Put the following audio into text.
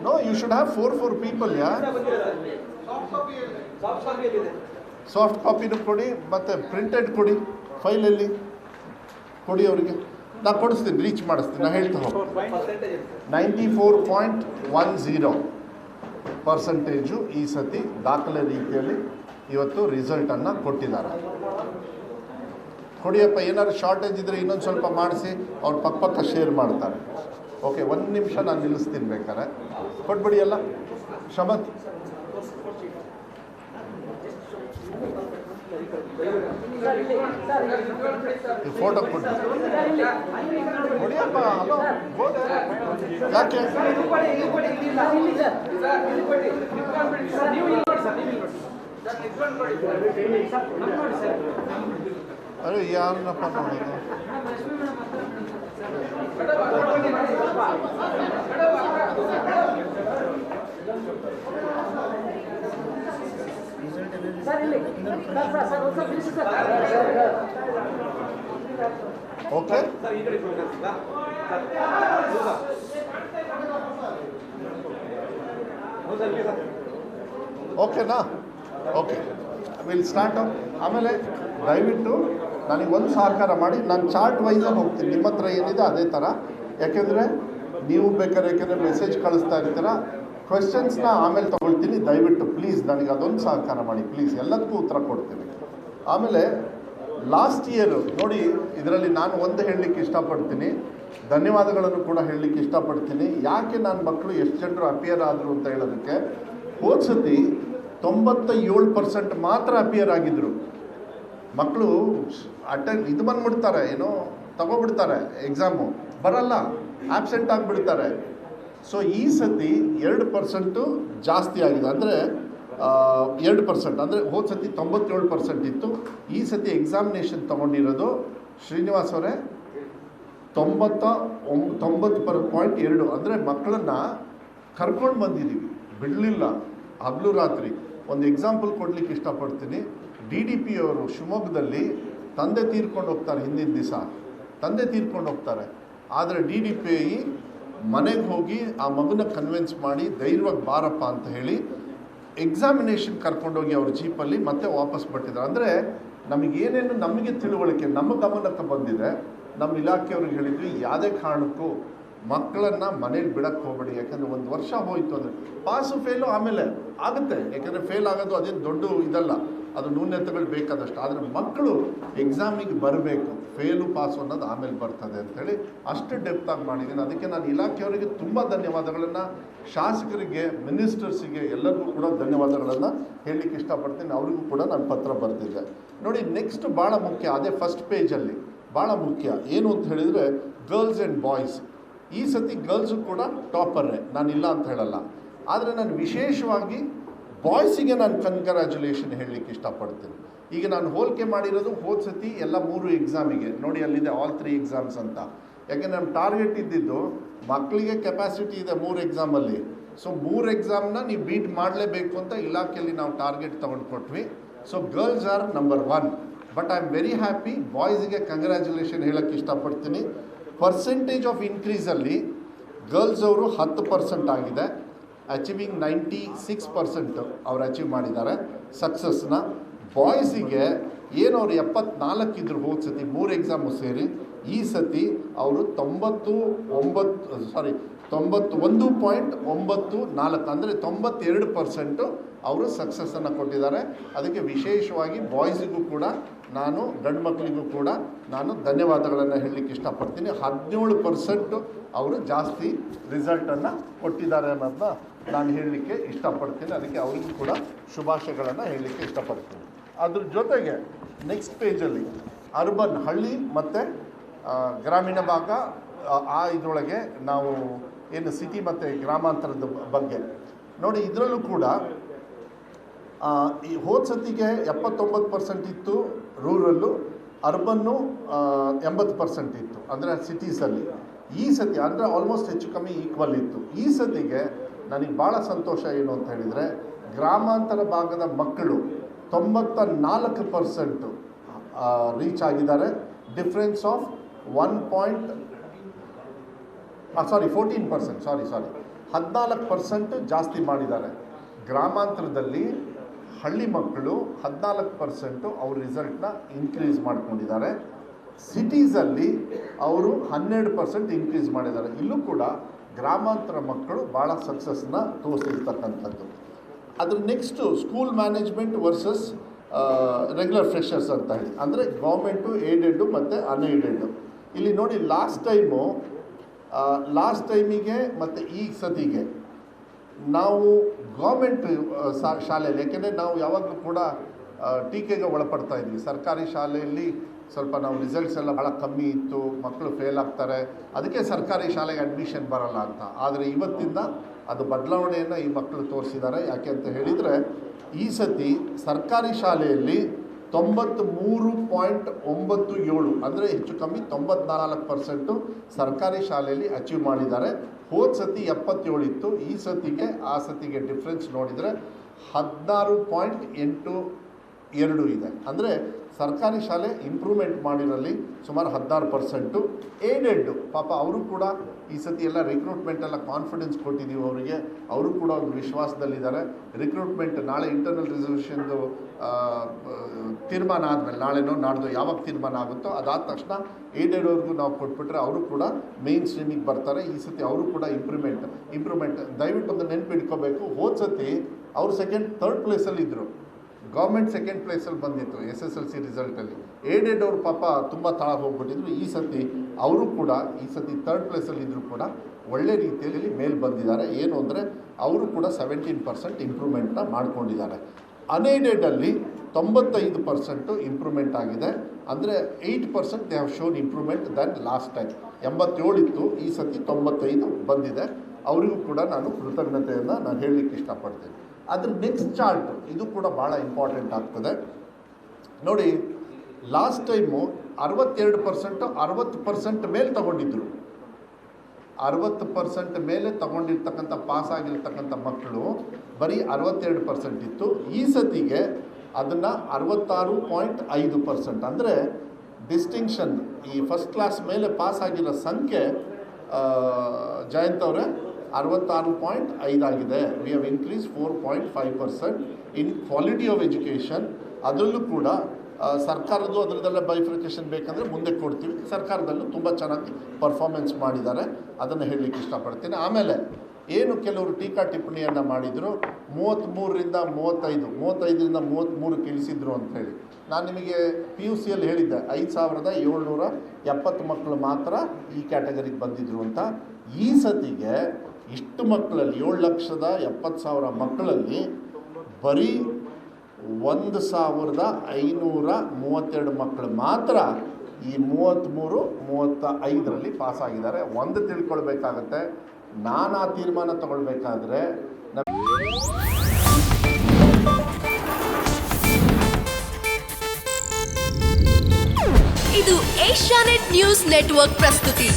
No, you should have 4 people, yeah. Soft ಕಾಪಿನೂ ಕೊಡಿ ಮತ್ತು printed ಕೊಡಿ, ಫೈಲಲ್ಲಿ ಕೊಡಿ ಅವರಿಗೆ. ನಾನು ಕೊಡಿಸ್ತೀನಿ, ರೀಚ್ ಮಾಡಿಸ್ತೀನಿ, ನಾನು ಹೇಳ್ತಾ ಹೋಗ್ತೀನಿ. 94.10% ಈ ಸತಿ ದಾಖಲೆ ರೀತಿಯಲ್ಲಿ ಇವತ್ತು ರಿಸಲ್ಟನ್ನು ಕೊಟ್ಟಿದ್ದಾರೆ. ಕೊಡಿಯಪ್ಪ, ಏನಾದ್ರು ಶಾರ್ಟೇಜ್ ಇದ್ದರೆ ಇನ್ನೊಂದು ಸ್ವಲ್ಪ ಮಾಡಿಸಿ ಅವ್ರು ಪಕ್ಕ ಶೇರ್ ಮಾಡ್ತಾರೆ. ಓಕೆ, 1 ನಿಮಿಷ ನಾನು ನಿಲ್ಲಿಸ್ತೀನಿ, ಬೇಕಾರೆ ಕೊಟ್ಬಿಡಿ ಎಲ್ಲ. ಶಮತ್ ಫೋಟೋ ಕೊಟ್ಟು ಕೊಡಿಯಪ್ಪ. ಹಲೋ, ಯಾಕೆ ಅರೆ ಯಾರನ್ನಪ್ಪ ನೋಡೋದು? ಓಕೆ, ಓಕೆನಾ? Okay, will start. ಆಮೇಲೆ ದಯವಿಟ್ಟು ನನಗೆ ಒಂದು ಸಹಕಾರ ಮಾಡಿ, ನಾನು ಚಾರ್ಟ್ ವೈಸಲ್ಲಿ ಹೋಗ್ತೀನಿ. ನಿಮ್ಮ ಹತ್ರ ಏನಿದೆ ಅದೇ ಥರ, ಯಾಕೆಂದರೆ ನೀವು ಯಾಕೆಂದರೆ ಮೆಸೇಜ್ ಕಳಿಸ್ತಾ ಇರ್ತೀರ. ಕ್ವೆಶನ್ಸ್ನ ಆಮೇಲೆ ತೊಗೊಳ್ತೀನಿ. ದಯವಿಟ್ಟು ಪ್ಲೀಸ್ ನನಗೆ ಅದೊಂದು ಸಹಕಾರ ಮಾಡಿ ಪ್ಲೀಸ್, ಎಲ್ಲದಕ್ಕೂ ಉತ್ತರ ಕೊಡ್ತೀನಿ. ಆಮೇಲೆ ಲಾಸ್ಟ್ ಇಯರು ನೋಡಿ, ಇದರಲ್ಲಿ ನಾನು ಒಂದು ಹೇಳಲಿಕ್ಕೆ ಇಷ್ಟಪಡ್ತೀನಿ, ಧನ್ಯವಾದಗಳನ್ನು ಕೂಡ ಹೇಳಲಿಕ್ಕೆ ಇಷ್ಟಪಡ್ತೀನಿ. ಯಾಕೆ ನನ್ನ ಮಕ್ಕಳು ಎಷ್ಟು ಜನರು ಅಪಿಯರ್ ಆದರು ಅಂತ ಹೇಳೋದಕ್ಕೆ, ಹೋದ ಸತಿ 97% ಮಾತ್ರ ಅಪಿಯರ್ ಆಗಿದ್ದರು ಮಕ್ಕಳು. ಇದು ಬಂದುಬಿಡ್ತಾರೆ, ಏನೋ ತಗೊಬಿಡ್ತಾರೆ, ಎಕ್ಸಾಮು ಬರಲ್ಲ, ಆಬ್ಸೆಂಟ್ ಆಗಿಬಿಡ್ತಾರೆ. ಸೊ ಈ ಸತಿ 2% ಜಾಸ್ತಿ ಆಗಿದೆ. ಅಂದರೆ 2%, ಅಂದರೆ ಹೋದ ಸತಿ 97% ಇತ್ತು. ಈ ಸತಿ ಎಕ್ಸಾಮಿನೇಷನ್ ತೊಗೊಂಡಿರೋದು ಶ್ರೀನಿವಾಸ್ ಅವರೇ 90.2. ಅಂದರೆ ಮಕ್ಕಳನ್ನು ಕರ್ಕೊಂಡು ಬಂದಿದ್ದೀವಿ, ಬಿಡಲಿಲ್ಲ ಹಗಲು ರಾತ್ರಿ. ಒಂದು ಎಕ್ಸಾಂಪಲ್ ಕೊಡಲಿಕ್ಕೆ ಇಷ್ಟಪಡ್ತೀನಿ. DDP ಅವರು ಶಿವಮೊಗ್ಗದಲ್ಲಿ ತಂದೆ ತೀರ್ಕೊಂಡು ಹೋಗ್ತಾರೆ, ಹಿಂದಿನ ದಿವಸ ತಂದೆ ತೀರ್ಕೊಂಡು ಹೋಗ್ತಾರೆ. ಆದರೆ DDP ಮನೆಗೆ ಹೋಗಿ ಆ ಮಗುನ ಕನ್ವಿನ್ಸ್ ಮಾಡಿ ಧೈರ್ಯವಾಗಿ ಬಾರಪ್ಪ ಅಂತ ಹೇಳಿ ಎಕ್ಸಾಮಿನೇಷನ್ ಕರ್ಕೊಂಡೋಗಿ ಅವ್ರ ಜೀಪಲ್ಲಿ ಮತ್ತೆ ವಾಪಸ್ ಬರ್ತಿದ್ದಾರೆ. ಅಂದರೆ ನಮಗೇನೇನು ನಮಗೆ ತಿಳುವಳಿಕೆ ನಮ್ಮ ಗಮನಕ್ಕೆ ಬಂದಿದೆ, ನಮ್ಮ ಇಲಾಖೆಯವ್ರಿಗೆ ಹೇಳಿದ್ವಿ, ಯಾವುದೇ ಕಾರಣಕ್ಕೂ ಮಕ್ಕಳನ್ನು ಮನೇಲಿ ಬಿಡಕ್ಕೆ ಹೋಗಬೇಡಿ. ಯಾಕಂದರೆ 1 ವರ್ಷ ಹೋಯಿತು ಅಂದರೆ ಪಾಸು ಫೇಲು ಆಮೇಲೆ ಆಗುತ್ತೆ. ಯಾಕೆಂದರೆ ಫೇಲ್ ಆಗೋದು ಅದೇನು ದೊಡ್ಡ ಇದಲ್ಲ, ಅದು ನ್ಯೂನತೆಗಳು ಬೇಕಾದಷ್ಟು. ಆದರೆ ಮಕ್ಕಳು ಎಕ್ಸಾಮಿಗೆ ಬರಬೇಕು, ಫೇಲು ಪಾಸು ಅನ್ನೋದು ಆಮೇಲೆ ಬರ್ತದೆ ಅಂಥೇಳಿ ಅಷ್ಟು ಡೆಪ್ತಾಗಿ ಮಾಡಿದ್ದೀನಿ. ಅದಕ್ಕೆ ನಾನು ಇಲಾಖೆಯವರಿಗೆ ತುಂಬ ಧನ್ಯವಾದಗಳನ್ನು, ಶಾಸಕರಿಗೆ, ಮಿನಿಸ್ಟರ್ಸಿಗೆ ಎಲ್ಲರಿಗೂ ಕೂಡ ಧನ್ಯವಾದಗಳನ್ನು ಹೇಳಲಿಕ್ಕೆ ಇಷ್ಟಪಡ್ತೀನಿ. ಅವರಿಗೂ ಕೂಡ ನಾನು ಪತ್ರ ಬರೆದಿದ್ದೆ. ನೋಡಿ, ನೆಕ್ಸ್ಟ್ ಭಾಳ ಮುಖ್ಯ, ಅದೇ ಫಸ್ಟ್ ಪೇಜಲ್ಲಿ ಭಾಳ ಮುಖ್ಯ ಏನು ಅಂತ ಹೇಳಿದರೆ ಗರ್ಲ್ಸ್ ಆ್ಯಂಡ್ ಬಾಯ್ಸ್. ಈ ಸತಿ ಗರ್ಲ್ಸು ಕೂಡ ಟಾಪರೇ, ನಾನಿಲ್ಲ ಅಂತ ಹೇಳಲ್ಲ. ಆದರೆ ನಾನು ವಿಶೇಷವಾಗಿ ಬಾಯ್ಸಿಗೆ ನಾನು ಕಂಗ್ರ್ಯಾಚುಲೇಷನ್ ಹೇಳಲಿಕ್ಕೆ ಇಷ್ಟಪಡ್ತೀನಿ. ಈಗ ನಾನು ಹೋಲಿಕೆ ಮಾಡಿರೋದು ಹೋದ ಸತಿ ಎಲ್ಲ 3 ಎಕ್ಸಾಮಿಗೆ. ನೋಡಿ, ಅಲ್ಲಿದೆ ಆಲ್ 3 ಎಕ್ಸಾಮ್ಸ್ ಅಂತ. ಯಾಕೆ ನಮ್ಮ ಟಾರ್ಗೆಟ್ ಇದ್ದಿದ್ದು ಮಕ್ಕಳಿಗೆ ಕೆಪಾಸಿಟಿ ಇದೆ 3 ಎಕ್ಸಾಮಲ್ಲಿ. ಸೊ 3 ಎಕ್ಸಾಮ್ನ ನೀವು ಬೀಟ್ ಮಾಡಲೇಬೇಕು ಅಂತ ಇಲಾಖೆಯಲ್ಲಿ ನಾವು ಟಾರ್ಗೆಟ್ ತೊಗೊಂಡು ಕೊಟ್ವಿ. So girls are number 1. But I am very happy. ಬಾಯ್ಸಿಗೆ ಕಂಗ್ರ್ಯಾಚುಲೇಷನ್ ಹೇಳೋಕ್ಕೆ ಇಷ್ಟಪಡ್ತೀನಿ. ಪರ್ಸೆಂಟೇಜ್ ಆಫ್ ಇನ್ಕ್ರೀಸಲ್ಲಿ ಗರ್ಲ್ಸ್ ಅವರು 10% ಆಗಿದೆ. ಅಚೀವಿಂಗ್ 96% ಅವ್ರು ಅಚೀವ್ ಮಾಡಿದ್ದಾರೆ ಸಕ್ಸಸ್ನ. ಬಾಯ್ಸಿಗೆ ಏನು ಅವ್ರು 74 ಇದ್ರು ಹೋದ ಸತಿ 3 ಎಕ್ಸಾಮು ಸೇರಿ, ಈ ಸತಿ ಅವರು 91.94, ಅಂದರೆ 92% ಅವರು ಸಕ್ಸಸ್ಸನ್ನು ಕೊಟ್ಟಿದ್ದಾರೆ. ಅದಕ್ಕೆ ವಿಶೇಷವಾಗಿ ಬಾಯ್ಸಿಗೂ ಕೂಡ ನಾನು, ಗಂಡು ಮಕ್ಕಳಿಗೂ ಕೂಡ ನಾನು ಧನ್ಯವಾದಗಳನ್ನು ಹೇಳಲಿಕ್ಕೆ ಇಷ್ಟಪಡ್ತೀನಿ. 17% ಅವರು ಜಾಸ್ತಿ ರಿಸಲ್ಟನ್ನು ಕೊಟ್ಟಿದ್ದಾರೆ ಅನ್ನೋದನ್ನ ನಾನು ಹೇಳಲಿಕ್ಕೆ ಇಷ್ಟಪಡ್ತೀನಿ. ಅದಕ್ಕೆ ಅವರಿಗೂ ಕೂಡ ಶುಭಾಶಯಗಳನ್ನು ಹೇಳಲಿಕ್ಕೆ ಇಷ್ಟಪಡ್ತೀನಿ. ಅದ್ರ ಜೊತೆಗೆ ನೆಕ್ಸ್ಟ್ ಪೇಜಲ್ಲಿ ಅರ್ಬನ್, ಹಳ್ಳಿ ಮತ್ತು ಗ್ರಾಮೀಣ ಭಾಗ, ಆ ಇದರೊಳಗೆ ನಾವು ಏನು ಸಿಟಿ ಮತ್ತು ಗ್ರಾಮಾಂತರದ ಬಗ್ಗೆ ನೋಡಿ. ಇದರಲ್ಲೂ ಕೂಡ ಈ ಹೋದ ಸತಿಗೆ 79% ಇತ್ತು ರೂರಲ್ಲು, ಅರ್ಬನ್ನು 80% ಇತ್ತು, ಅಂದರೆ ಸಿಟೀಸಲ್ಲಿ. ಈ ಸತಿ ಅಂದರೆ ಆಲ್ಮೋಸ್ಟ್ ಹೆಚ್ಚು ಕಮ್ಮಿ ಈಕ್ವಲ್ ಇತ್ತು. ಈ ಸತಿಗೆ ನನಗೆ ಭಾಳ ಸಂತೋಷ ಏನು ಅಂತ ಹೇಳಿದರೆ, ಗ್ರಾಮಾಂತರ ಭಾಗದ ಮಕ್ಕಳು 94% ರೀಚ್ ಆಗಿದ್ದಾರೆ. ಡಿಫ್ರೆನ್ಸ್ ಆಫ್ 14%, 14% ಜಾಸ್ತಿ ಮಾಡಿದ್ದಾರೆ. ಗ್ರಾಮಾಂತರದಲ್ಲಿ ಹಳ್ಳಿ ಮಕ್ಕಳು 14% ಅವ್ರ ರಿಸಲ್ಟ್ನ ಇನ್ಕ್ರೀಸ್ ಮಾಡ್ಕೊಂಡಿದ್ದಾರೆ. ಸಿಟೀಸಲ್ಲಿ ಅವರು 12% ಇನ್ಕ್ರೀಸ್ ಮಾಡಿದ್ದಾರೆ. ಇಲ್ಲೂ ಕೂಡ ಗ್ರಾಮಾಂತರ ಮಕ್ಕಳು ಭಾಳ ಸಕ್ಸಸ್ನ ತೋರಿಸಿರ್ತಕ್ಕಂಥದ್ದು. ಅದ್ರ next school management versus regular freshers ಅಂತ ಹೇಳಿ, ಅಂದರೆ ಗೌರ್ಮೆಂಟು ಏಡೆಡ್ಡು ಮತ್ತು ಅನ್ಏಡೆಡ್ಡು. ಇಲ್ಲಿ ನೋಡಿ ಲಾಸ್ಟ್ ಟೈಮಿಗೆ ಮತ್ತು ಈ ಸತಿಗೆ ನಾವು ಗೌರ್ಮೆಂಟ್ ಶಾಲೆಯಲ್ಲಿ, ಯಾಕೆಂದರೆ ನಾವು ಯಾವಾಗಲೂ ಕೂಡ ಟೀಕೆಗೆ ಒಳಪಡ್ತಾ ಇದ್ವಿ. ಸರ್ಕಾರಿ ಶಾಲೆಯಲ್ಲಿ ಸ್ವಲ್ಪ ನಾವು ರಿಸಲ್ಟ್ಸ್ ಎಲ್ಲ ಭಾಳ ಕಮ್ಮಿ ಇತ್ತು, ಮಕ್ಕಳು ಫೇಲ್ ಆಗ್ತಾರೆ, ಅದಕ್ಕೆ ಸರ್ಕಾರಿ ಶಾಲೆಗೆ ಅಡ್ಮಿಷನ್ ಬರಲ್ಲ ಅಂತ. ಆದರೆ ಇವತ್ತಿಂದ ಅದು ಬದಲಾವಣೆಯನ್ನು ಈ ಮಕ್ಕಳು ತೋರಿಸಿದ್ದಾರೆ. ಯಾಕೆ ಅಂತ ಹೇಳಿದರೆ ಈ ಸತಿ ಸರ್ಕಾರಿ ಶಾಲೆಯಲ್ಲಿ 93.97 ಅಂದರೆ ಹೆಚ್ಚು ಕಮ್ಮಿ 94% ಸರ್ಕಾರಿ ಶಾಲೆಯಲ್ಲಿ ಅಚೀವ್ ಮಾಡಿದ್ದಾರೆ. ಹೋದ ಸತಿ 77 ಇತ್ತು, ಈ ಸತಿಗೆ ಆ ಸತಿಗೆ ಡಿಫ್ರೆನ್ಸ್ ನೋಡಿದರೆ 16.82 ಇದೆ. ಅಂದರೆ ಸರ್ಕಾರಿ ಶಾಲೆ ಇಂಪ್ರೂವ್ಮೆಂಟ್ ಮಾಡಿರಲ್ಲಿ ಸುಮಾರು 16%. ಏಡೆಡ್ ಪಾಪ ಅವರು ಕೂಡ ಈ ಸತಿ ಎಲ್ಲ ರಿಕ್ರೂಟ್ಮೆಂಟ್ ಎಲ್ಲ ಕಾನ್ಫಿಡೆನ್ಸ್ ಕೊಟ್ಟಿದ್ದೀವಿ ಅವರಿಗೆ, ಅವರು ಕೂಡ ಒಂದು ವಿಶ್ವಾಸದಲ್ಲಿದ್ದಾರೆ. ರಿಕ್ರೂಟ್ಮೆಂಟ್ ನಾಳೆ ಇಂಟರ್ನಲ್ ರಿಸರ್ವೇಷನ್ದು ತೀರ್ಮಾನ ಆದಮೇಲೆ, ನಾಳೆನೋ ನಾಡ್ದು ಯಾವಾಗ ತೀರ್ಮಾನ ಆಗುತ್ತೋ ಅದಾದ ತಕ್ಷಣ ಏಡೆಡ್ ಅವ್ರಿಗೂ ನಾವು ಕೊಟ್ಬಿಟ್ರೆ ಅವರು ಕೂಡ ಮೇನ್ ಸ್ಟ್ರೀಮಿಗೆ ಬರ್ತಾರೆ. ಈ ಸತಿ ಅವರು ಕೂಡ ಇಂಪ್ರೂವ್ಮೆಂಟ್ ದಯವಿಟ್ಟು ಒಂದು ನೆನಪಿಟ್ಕೋಬೇಕು. ಹೋದ ಸತಿ ಅವರು ಸೆಕೆಂಡ್ ಥರ್ಡ್ ಪ್ಲೇಸಲ್ಲಿ ಇದ್ದರು, ಗೌರ್ಮೆಂಟ್ ಸೆಕೆಂಡ್ ಪ್ಲೇಸಲ್ಲಿ ಬಂದಿತ್ತು SSLC ರಿಸಲ್ಟಲ್ಲಿ. ಏಡೆಡ್ ಅವರು ಪಾಪ ತುಂಬ ತಳ ಹೋಗ್ಬಿಟ್ಟಿದ್ರು. ಈ ಸತಿ ಅವರು ಕೂಡ ಈ ಸತಿ ಥರ್ಡ್ ಪ್ಲೇಸಲ್ಲಿ ಇದ್ದರೂ ಕೂಡ ಒಳ್ಳೆ ರೀತಿಯಲ್ಲಿ ಮೇಲೆ ಬಂದಿದ್ದಾರೆ. ಏನು ಅಂದರೆ ಅವರು ಕೂಡ 17% ಇಂಪ್ರೂವ್ಮೆಂಟ್ನ ಮಾಡ್ಕೊಂಡಿದ್ದಾರೆ. ಅನ್ಏಡೆಡಲ್ಲಿ 95% ಇಂಪ್ರೂವ್ಮೆಂಟ್ ಆಗಿದೆ. ಅಂದರೆ 8% they have shown improvement than last time. 87 ಇತ್ತು, ಈ ಸತಿ 95 ಬಂದಿದೆ. ಅವರಿಗೂ ಕೂಡ ನಾನು ಕೃತಜ್ಞತೆಯನ್ನು ನಾನು ಹೇಳಲಿಕ್ಕೆ ಇಷ್ಟಪಡ್ತೇನೆ. ಅದ್ರ ನೆಕ್ಸ್ಟ್ ಚಾರ್ಟ್ ಇದು ಕೂಡ ಭಾಳ ಇಂಪಾರ್ಟೆಂಟ್ ಆಗ್ತದೆ ನೋಡಿ. ಲಾಸ್ಟ್ ಟೈಮು 62% 60% ಮೇಲೆ ತಗೊಂಡಿದ್ದರು. 60% ಮೇಲೆ ತಗೊಂಡಿರ್ತಕ್ಕಂಥ ಪಾಸ್ ಆಗಿರ್ತಕ್ಕಂಥ ಮಕ್ಕಳು ಬರೀ 62% ಇತ್ತು. ಈ ಸತಿಗೆ ಅದನ್ನು 66.5%. ಅಂದರೆ ಡಿಸ್ಟಿಂಕ್ಷನ್ ಈ ಫಸ್ಟ್ ಕ್ಲಾಸ್ ಮೇಲೆ ಪಾಸ್ ಆಗಿರೋ ಸಂಖ್ಯೆ ಜಯಂತ್ ಅವರೇ 66.5 ಆಗಿದೆ. We have increase 4.5% in quality of education. ಅದರಲ್ಲೂ ಕೂಡ ಸರ್ಕಾರದ್ದು ಅದರದ್ದೆಲ್ಲ ಬೈಫಿಕೇಷನ್ ಬೇಕಂದರೆ ಮುಂದೆ ಕೊಡ್ತೀವಿ. ಸರ್ಕಾರದಲ್ಲೂ ತುಂಬ ಚೆನ್ನಾಗಿ ಪರ್ಫಾರ್ಮೆನ್ಸ್ ಮಾಡಿದ್ದಾರೆ, ಅದನ್ನು ಹೇಳಲಿಕ್ಕೆ ಇಷ್ಟಪಡ್ತೀನಿ. ಆಮೇಲೆ ಏನು ಕೆಲವರು ಟೀಕಾ ಟಿಪ್ಪಣಿಯನ್ನು ಮಾಡಿದರು, 33ರಿಂದ 35, 35ರಿಂದ 33 ಇಳಿಸಿದ್ರು ಅಂಥೇಳಿ. ನಾನು ನಿಮಗೆ PUCಯಲ್ಲಿ ಹೇಳಿದ್ದೆ 5770 ಮಕ್ಕಳು ಮಾತ್ರ ಈ ಕ್ಯಾಟಗರಿಗೆ ಬಂದಿದ್ದರು ಅಂತ. ಈ ಸತಿಗೆ ಇಷ್ಟು ಮಕ್ಕಳಲ್ಲಿ 7,70,000 ಮಕ್ಕಳಲ್ಲಿ ಬರೀ 1,532 ಮಕ್ಕಳು ಮಾತ್ರ ಈ 33, 35ರಲ್ಲಿ ಪಾಸ್ ಆಗಿದ್ದಾರೆ. ಒಂದು ತಿಳ್ಕೊಳ್ಬೇಕಾಗತ್ತೆ, ನಾನು ಆ ತೀರ್ಮಾನ ತಗೊಳ್ಬೇಕಾದ್ರೆ ಇದು ಏಷ್ಯಾನೆಟ್ ನ್ಯೂಸ್ ನೆಟ್ವರ್ಕ್ ಪ್ರಸ್ತುತಿ.